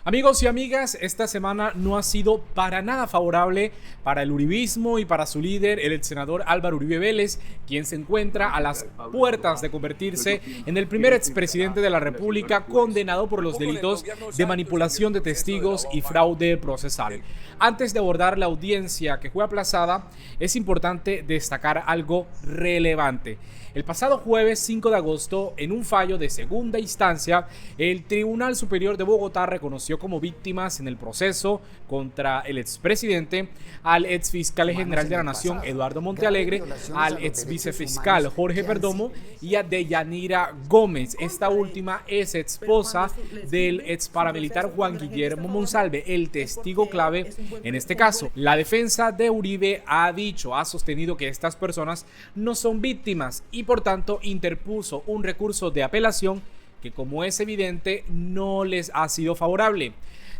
Amigos y amigas, esta semana no ha sido para nada favorable para el uribismo y para su líder, el ex senador Álvaro Uribe Vélez, quien se encuentra a las puertas de convertirse en el primer expresidente de la República condenado por los delitos de manipulación de testigos y fraude procesal. Antes de abordar la audiencia que fue aplazada, es importante destacar algo relevante. El pasado jueves 5 de agosto, en un fallo de segunda instancia, el Tribunal Superior de Bogotá reconoció como víctimas en el proceso contra el expresidente al exfiscal general de la Nación, Eduardo Montealegre, al exvicefiscal Jorge Perdomo y a Deyanira Gómez. Esta última es esposa del exparamilitar Juan Guillermo Monsalve, el testigo clave en este caso. La defensa de Uribe ha sostenido que estas personas no son víctimas y por tanto interpuso un recurso de apelación que, como es evidente, no les ha sido favorable.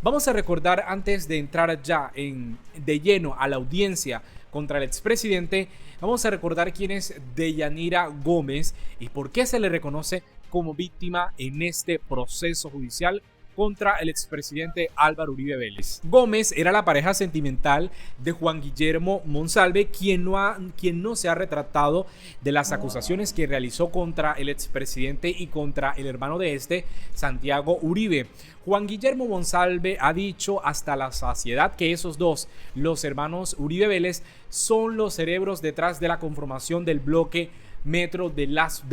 Vamos a recordar, antes de entrar ya de lleno a la audiencia contra el expresidente, vamos a recordar quién es Deyanira Gómez y por qué se le reconoce como víctima en este proceso judicial contra el expresidente Álvaro Uribe Vélez. Gómez era la pareja sentimental de Juan Guillermo Monsalve, quien no se ha retratado de las acusaciones que realizó contra el expresidente y contra el hermano de este, Santiago Uribe. Juan Guillermo Monsalve ha dicho hasta la saciedad que esos dos, los hermanos Uribe Vélez, son los cerebros detrás de la conformación del bloque metro de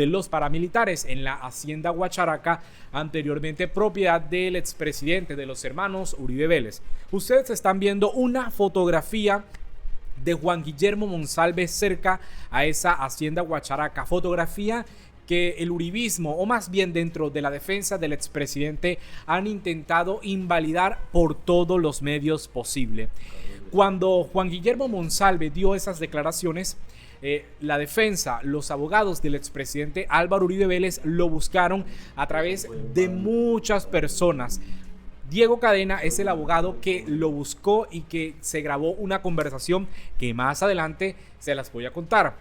los paramilitares en la hacienda Guacharaca, anteriormente propiedad del expresidente de los hermanos Uribe Vélez. Ustedes están viendo una fotografía de Juan Guillermo Monsalve cerca a esa hacienda Guacharaca, fotografía que el uribismo, o más bien dentro de la defensa del expresidente, han intentado invalidar por todos los medios posibles. Cuando Juan Guillermo Monsalve dio esas declaraciones, la defensa, los abogados del expresidente Álvaro Uribe Vélez lo buscaron a través de muchas personas. Diego Cadena es el abogado que lo buscó y que se grabó una conversación que más adelante se las voy a contar.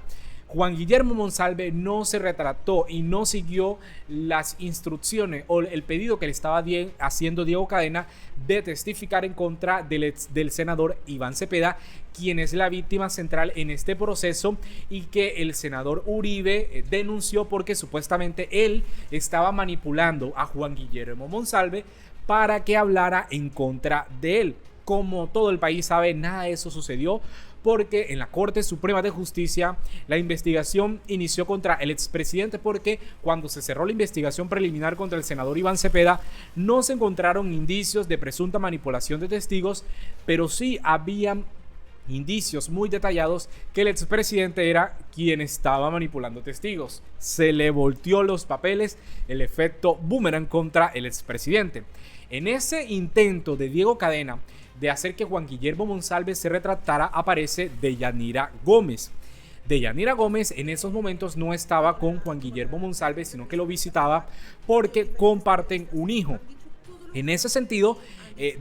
Juan Guillermo Monsalve no se retrató y no siguió las instrucciones o el pedido que le estaba haciendo Diego Cadena de testificar en contra del senador Iván Cepeda, quien es la víctima central en este proceso y que el senador Uribe denunció porque supuestamente él estaba manipulando a Juan Guillermo Monsalve para que hablara en contra de él. Como todo el país sabe, nada de eso sucedió, porque en la Corte Suprema de Justicia la investigación inició contra el expresidente, porque cuando se cerró la investigación preliminar contra el senador Iván Cepeda no se encontraron indicios de presunta manipulación de testigos, pero sí habían indicios muy detallados que el expresidente era quien estaba manipulando testigos. Se le volteó los papeles, el efecto boomerang contra el expresidente. En ese intento de Diego Cadena de hacer que Juan Guillermo Monsalve se retratara, aparece Deyanira Gómez. Deyanira Gómez en esos momentos no estaba con Juan Guillermo Monsalve, sino que lo visitaba porque comparten un hijo. En ese sentido,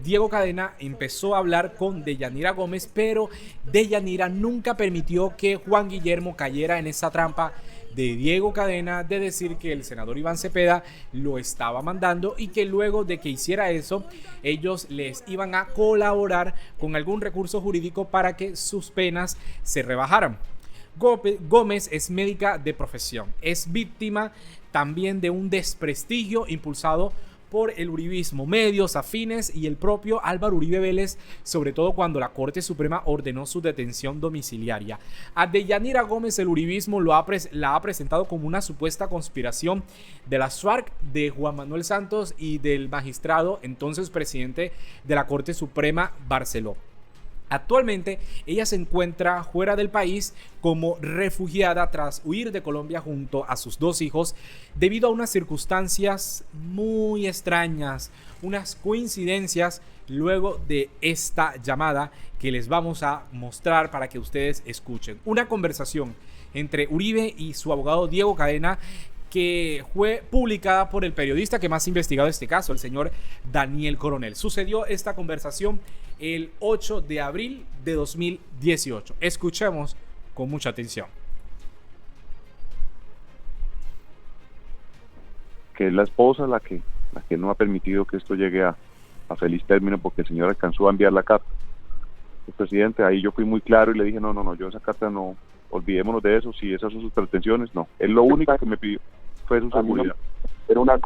Diego Cadena empezó a hablar con Deyanira Gómez, pero Deyanira nunca permitió que Juan Guillermo cayera en esa trampa de Diego Cadena de decir que el senador Iván Cepeda lo estaba mandando y que luego de que hiciera eso, ellos les iban a colaborar con algún recurso jurídico para que sus penas se rebajaran. Gómez es médica de profesión, es víctima también de un desprestigio impulsado por el uribismo, medios afines y el propio Álvaro Uribe Vélez, sobre todo cuando la Corte Suprema ordenó su detención domiciliaria. A Deyanira Gómez el uribismo la ha presentado como una supuesta conspiración de las FARC, de Juan Manuel Santos y del magistrado, entonces presidente de la Corte Suprema, Barceló. Actualmente ella se encuentra fuera del país como refugiada tras huir de Colombia junto a sus dos hijos debido a unas circunstancias muy extrañas, unas coincidencias luego de esta llamada que les vamos a mostrar para que ustedes escuchen. Una conversación entre Uribe y su abogado Diego Cadena que fue publicada por el periodista que más ha investigado este caso, el señor Daniel Coronel. Sucedió esta conversación el 8 de abril de 2018. Escuchemos con mucha atención. Que es la esposa la que no ha permitido que esto llegue a a feliz término porque el señor alcanzó a enviar la carta. El presidente, ahí yo fui muy claro y le dije, no, yo esa carta no, olvidémonos de eso, si esas son sus pretensiones, no. Él lo único que me pidió fue su seguridad. Era una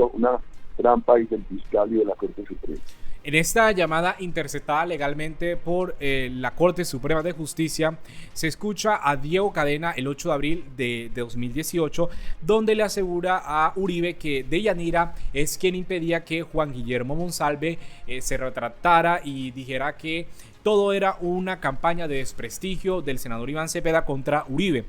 trampa y del fiscal y de la Corte Suprema. En esta llamada interceptada legalmente por la Corte Suprema de Justicia, se escucha a Diego Cadena el 8 de abril de 2018, donde le asegura a Uribe que Deyanira es quien impedía que Juan Guillermo Monsalve se retractara y dijera que todo era una campaña de desprestigio del senador Iván Cepeda contra Uribe.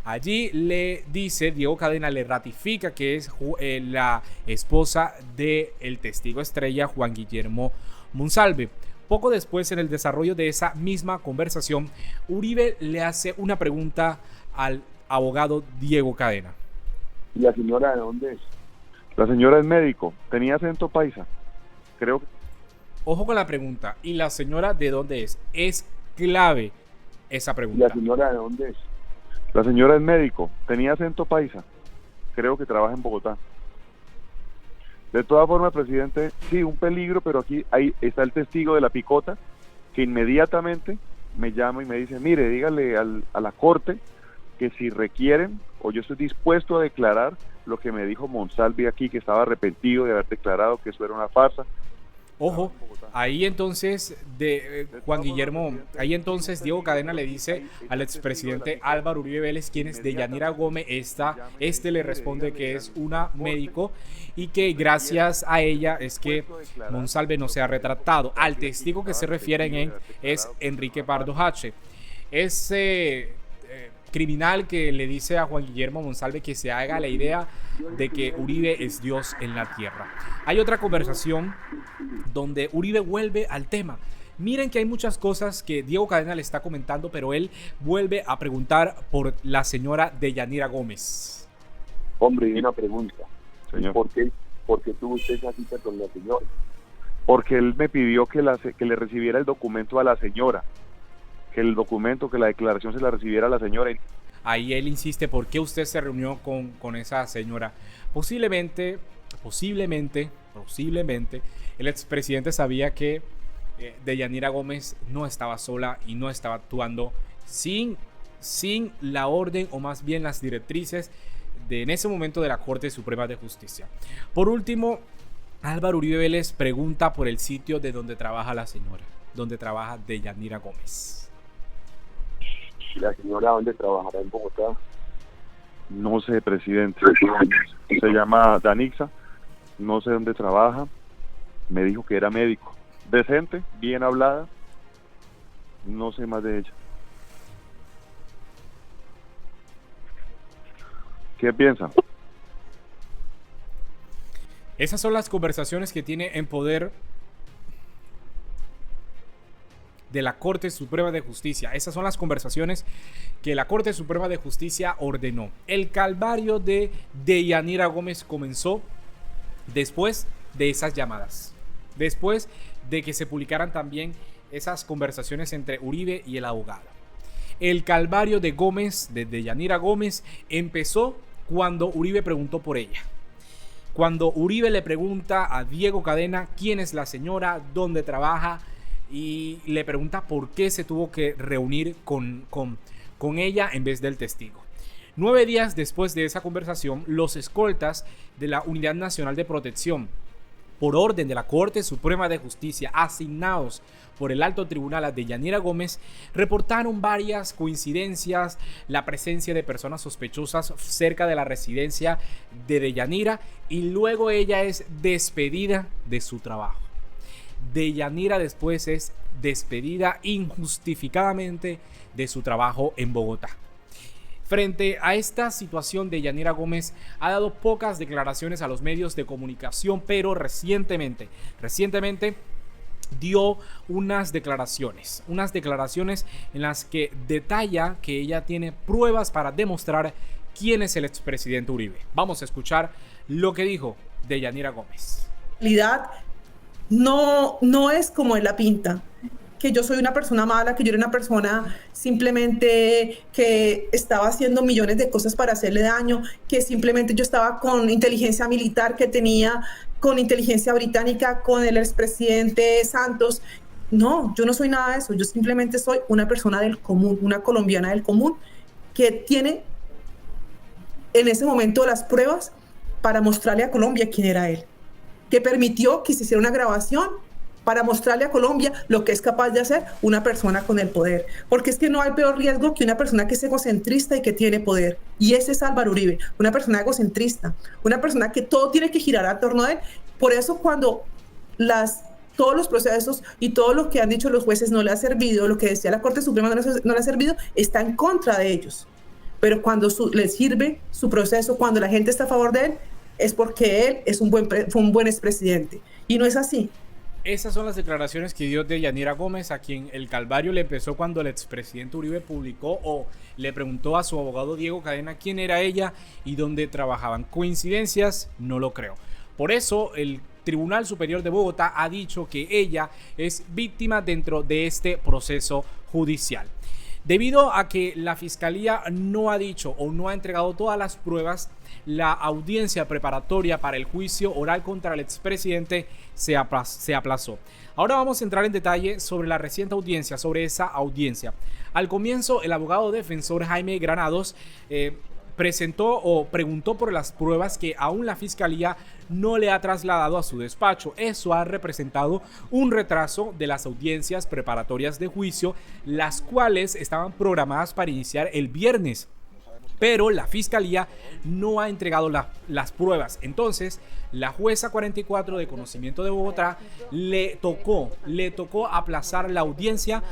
Allí le dice, Diego Cadena le ratifica que es la esposa del testigo estrella Juan Guillermo Monsalve. Poco después, en el desarrollo de esa misma conversación, Uribe le hace una pregunta al abogado Diego Cadena. ¿Y la señora de dónde es? La señora es médico, tenía acento paisa, creo que... Ojo con la pregunta, ¿y la señora de dónde es? Es clave esa pregunta. ¿Y la señora de dónde es? La señora es médico, tenía acento paisa, creo que trabaja en Bogotá. De todas formas, presidente, sí, un peligro, pero aquí ahí está el testigo de la picota, que inmediatamente me llama y me dice, mire, dígale a la Corte que si requieren, o yo estoy dispuesto a declarar lo que me dijo Monsalve aquí, que estaba arrepentido de haber declarado que eso era una farsa. Ojo, ahí entonces Juan Guillermo, ahí entonces Diego Cadena le dice al expresidente Álvaro Uribe Vélez quién es Deyanira Gómez. Este le responde que es una médico y que gracias a ella es que Monsalve no se ha retratado. Al testigo que se refieren es Enrique Pardo H. Ese criminal que le dice a Juan Guillermo Monsalve que se haga la idea de que Uribe es Dios en la tierra. Hay otra conversación donde Uribe vuelve al tema. Miren que hay muchas cosas que Diego Cadena le está comentando, pero él vuelve a preguntar por la señora Deyanira Gómez. Hombre, y una pregunta. Señor. ¿Por qué tuvo usted esa cita con la señora? Porque él me pidió que le recibiera el documento a la señora. Que el documento, que la declaración se la recibiera a la señora. Ahí él insiste, ¿por qué usted se reunió con esa señora? Posiblemente, el expresidente sabía que Deyanira Gómez no estaba sola y no estaba actuando sin la orden, o más bien las directrices en ese momento de la Corte Suprema de Justicia. Por último, Álvaro Uribe Vélez pregunta por el sitio de donde trabaja la señora, donde trabaja Deyanira Gómez. ¿La señora dónde trabajará en Bogotá? No sé, presidente. Se llama Danixa, no sé dónde trabaja. Me dijo que era médico. Decente, bien hablada. No sé más de ella. ¿Qué piensa? Esas son las conversaciones que tiene en poder de la Corte Suprema de Justicia. Esas son las conversaciones que la Corte Suprema de Justicia ordenó. El calvario de Deyanira Gómez comenzó después de esas llamadas, después de que se publicaran también esas conversaciones entre Uribe y el abogado. El calvario de Deyanira Gómez, empezó cuando Uribe preguntó por ella. Cuando Uribe le pregunta a Diego Cadena quién es la señora, dónde trabaja, y le pregunta por qué se tuvo que reunir con ella en vez del testigo. 9 días después de esa conversación, los escoltas de la Unidad Nacional de Protección, por orden de la Corte Suprema de Justicia, asignados por el Alto Tribunal a Deyanira Gómez, reportaron varias coincidencias, la presencia de personas sospechosas cerca de la residencia de Deyanira, y luego ella es despedida de su trabajo. Deyanira después es despedida injustificadamente de su trabajo en Bogotá. Frente a esta situación, Deyanira Gómez ha dado pocas declaraciones a los medios de comunicación, pero recientemente dio unas declaraciones en las que detalla que ella tiene pruebas para demostrar quién es el expresidente Uribe. Vamos a escuchar lo que dijo Deyanira Gómez. No es como él la pinta, que yo soy una persona mala, que yo era una persona simplemente que estaba haciendo millones de cosas para hacerle daño, que simplemente yo estaba con inteligencia militar, que tenía con inteligencia británica, con el expresidente Santos. No, yo no soy nada de eso. Yo simplemente soy una persona del común, una colombiana del común que tiene en ese momento las pruebas para mostrarle a Colombia quién era él, que permitió que se hiciera una grabación para mostrarle a Colombia lo que es capaz de hacer una persona con el poder. Porque es que no hay peor riesgo que una persona que es egocentrista y que tiene poder. Y ese es Álvaro Uribe, una persona egocentrista, una persona que todo tiene que girar a torno de él. Por eso cuando todos los procesos y todo lo que han dicho los jueces no le ha servido, lo que decía la Corte Suprema no le ha servido, está en contra de ellos. Pero cuando le sirve su proceso, cuando la gente está a favor de él, es porque él fue un buen expresidente. Y no es así. Esas son las declaraciones que dio Deyanira Gómez, a quien el calvario le empezó cuando el expresidente Uribe publicó o le preguntó a su abogado Diego Cadena quién era ella y dónde trabajaban. ¿Coincidencias? No lo creo. Por eso el Tribunal Superior de Bogotá ha dicho que ella es víctima dentro de este proceso judicial. Debido a que la Fiscalía no ha dicho o no ha entregado todas las pruebas, la audiencia preparatoria para el juicio oral contra el expresidente se aplazó. Ahora vamos a entrar en detalle sobre la reciente audiencia, sobre esa audiencia. Al comienzo, el abogado defensor Jaime Granados presentó o preguntó por las pruebas que aún la Fiscalía no le ha trasladado a su despacho. Eso ha representado un retraso de las audiencias preparatorias de juicio, las cuales estaban programadas para iniciar el viernes. Pero la Fiscalía no ha entregado las pruebas. Entonces, la jueza 44 de conocimiento de Bogotá le tocó aplazar la audiencia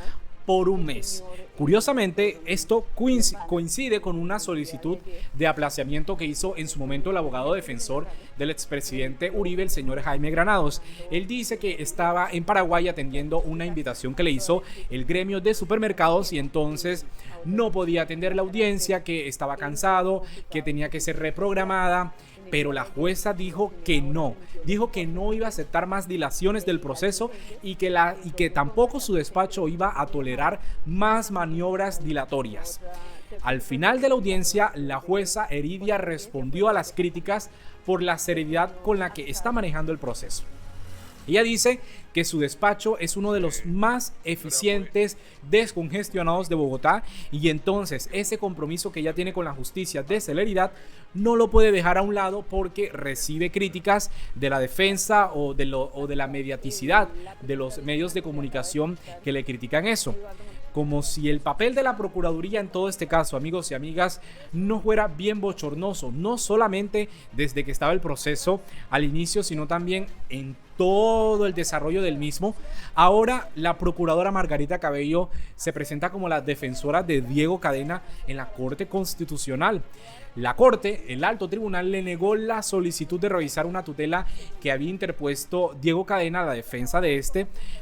por un mes. Curiosamente, esto coincide con una solicitud de aplazamiento que hizo en su momento el abogado defensor del expresidente Uribe, el señor Jaime Granados. Él dice que estaba en Paraguay atendiendo una invitación que le hizo el gremio de supermercados y entonces no podía atender la audiencia, que estaba cansado, que tenía que ser reprogramada. Pero la jueza dijo que no iba a aceptar más dilaciones del proceso y que tampoco su despacho iba a tolerar más maniobras dilatorias. Al final de la audiencia, la jueza Heridia respondió a las críticas por la seriedad con la que está manejando el proceso. Ella dice que su despacho es uno de los más eficientes, descongestionados de Bogotá y entonces ese compromiso que ella tiene con la justicia de celeridad no lo puede dejar a un lado porque recibe críticas de la defensa o de la mediaticidad de los medios de comunicación que le critican eso. Como si el papel de la Procuraduría en todo este caso, amigos y amigas, no fuera bien bochornoso, no solamente desde que estaba el proceso al inicio, sino también en todo el desarrollo del mismo. Ahora la procuradora Margarita Cabello se presenta como la defensora de Diego Cadena en la Corte Constitucional. La Corte, el alto tribunal, le negó la solicitud de revisar una tutela que había interpuesto Diego Cadena a la defensa de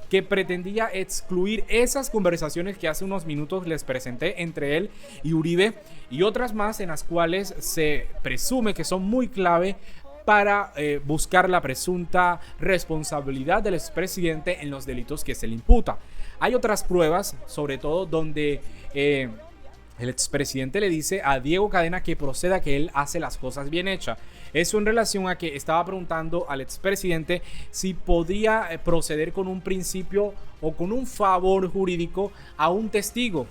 que pretendía excluir esas conversaciones que hace unos minutos les presenté entre él y Uribe y otras más en las cuales se presume que son muy clave para buscar la presunta responsabilidad del expresidente en los delitos que se le imputa. Hay otras pruebas, sobre todo donde el expresidente le dice a Diego Cadena que proceda, que él hace las cosas bien hechas. Eso en relación a que estaba preguntando al expresidente si podría proceder con un principio o con un favor jurídico a un testigo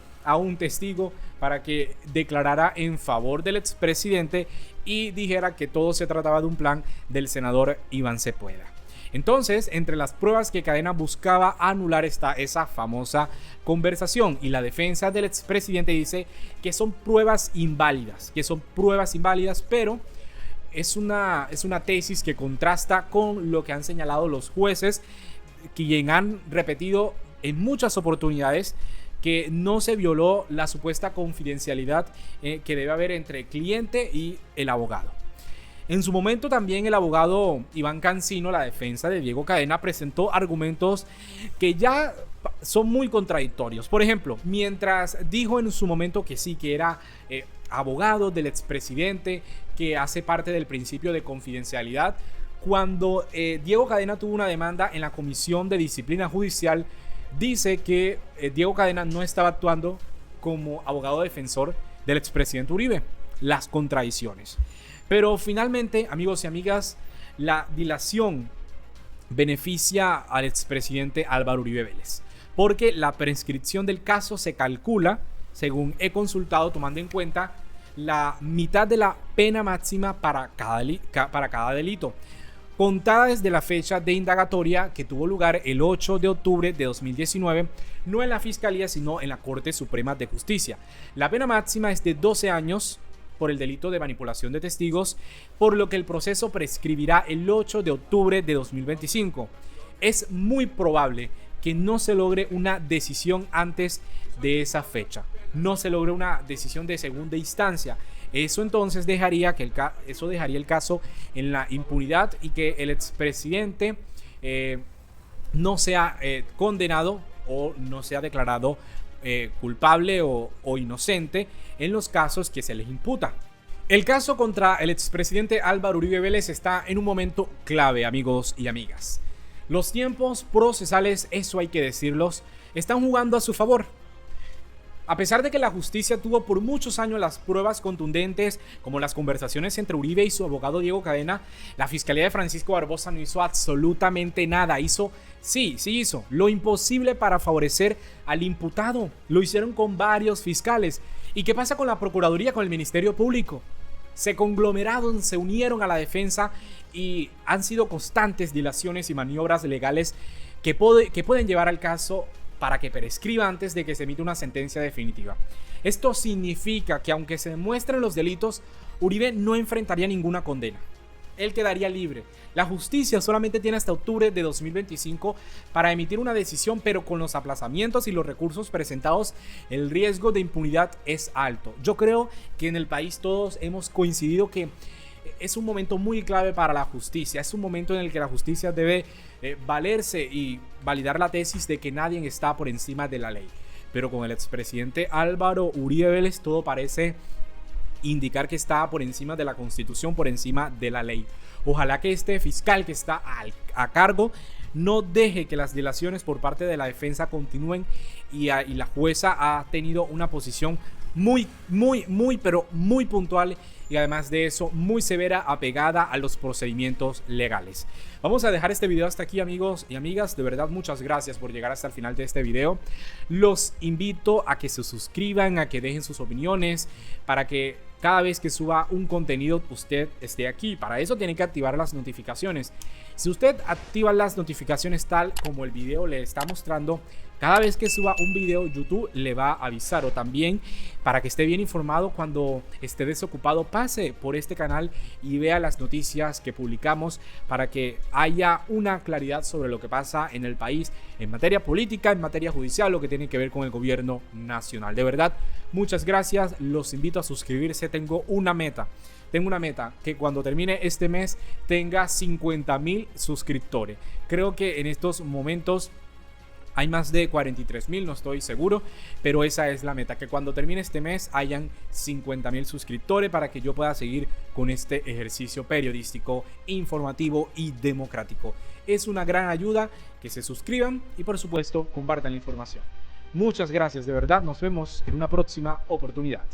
para que declarara en favor del expresidente y dijera que todo se trataba de un plan del senador Iván Cepeda. Entonces, entre las pruebas que Cadena buscaba anular está esa famosa conversación y la defensa del expresidente dice que son pruebas inválidas, pero es una tesis que contrasta con lo que han señalado los jueces, quienes han repetido en muchas oportunidades que no se violó la supuesta confidencialidad que debe haber entre el cliente y el abogado. En su momento también el abogado Iván Cancino, la defensa de Diego Cadena, presentó argumentos que ya son muy contradictorios. Por ejemplo, mientras dijo en su momento que sí, que era abogado del expresidente, que hace parte del principio de confidencialidad, cuando Diego Cadena tuvo una demanda en la Comisión de Disciplina Judicial, dice que Diego Cadena no estaba actuando como abogado defensor del expresidente Uribe. Las contradicciones. Pero finalmente, amigos y amigas, la dilación beneficia al expresidente Álvaro Uribe Vélez, porque la prescripción del caso se calcula, según he consultado, tomando en cuenta la mitad de la pena máxima para cada delito, contada desde la fecha de indagatoria que tuvo lugar el 8 de octubre de 2019, no en la Fiscalía, sino en la Corte Suprema de Justicia. La pena máxima es de 12 años por el delito de manipulación de testigos, por lo que el proceso prescribirá el 8 de octubre de 2025. Es muy probable que no se logre una decisión antes de esa fecha, no se logre una decisión de segunda instancia. Eso entonces dejaría el caso en la impunidad y que el expresidente no sea condenado o no sea declarado culpable o inocente en los casos que se les imputa. El caso contra el expresidente Álvaro Uribe Vélez está en un momento clave, amigos y amigas. Los tiempos procesales, eso hay que decirlos, están jugando a su favor. A pesar de que la justicia tuvo por muchos años las pruebas contundentes, como las conversaciones entre Uribe y su abogado Diego Cadena, la Fiscalía de Francisco Barbosa no hizo absolutamente nada. Hizo lo imposible para favorecer al imputado. Lo hicieron con varios fiscales. ¿Y qué pasa con la Procuraduría, con el Ministerio Público? Se conglomeraron, se unieron a la defensa y han sido constantes dilaciones y maniobras legales que pueden llevar al caso para que prescriba antes de que se emita una sentencia definitiva. Esto significa que aunque se demuestren los delitos, Uribe no enfrentaría ninguna condena. Él quedaría libre. La justicia solamente tiene hasta octubre de 2025 para emitir una decisión, pero con los aplazamientos y los recursos presentados, el riesgo de impunidad es alto. Yo creo que en el país todos hemos coincidido que es un momento muy clave para la justicia. Es un momento en el que la justicia debe valerse y validar la tesis de que nadie está por encima de la ley. Pero con el expresidente Álvaro Uribe Vélez todo parece indicar que está por encima de la Constitución, por encima de la ley. Ojalá que este fiscal que está a cargo no deje que las dilaciones por parte de la defensa continúen y la jueza ha tenido una posición muy puntual y además de eso muy severa, apegada a los procedimientos legales. Vamos a dejar este video hasta aquí, amigos y amigas. De verdad, muchas gracias por llegar hasta el final de este video. Los invito a que se suscriban, a que dejen sus opiniones, para que cada vez que suba un contenido usted esté aquí. Para eso tiene que activar las notificaciones. Si usted activa las notificaciones tal como el video le está mostrando, cada vez que suba un video, YouTube le va a avisar. O también, para que esté bien informado cuando esté desocupado, pase por este canal y vea las noticias que publicamos, para que haya una claridad sobre lo que pasa en el país en materia política, en materia judicial, lo que tiene que ver con el gobierno nacional. De verdad, muchas gracias. Los invito a suscribirse. Tengo una meta, que cuando termine este mes tenga 50,000 suscriptores. Creo que en estos momentos hay más de 43,000, no estoy seguro, pero esa es la meta, que cuando termine este mes hayan 50,000 suscriptores para que yo pueda seguir con este ejercicio periodístico, informativo y democrático. Es una gran ayuda que se suscriban y por supuesto compartan la información. Muchas gracias, de verdad, nos vemos en una próxima oportunidad.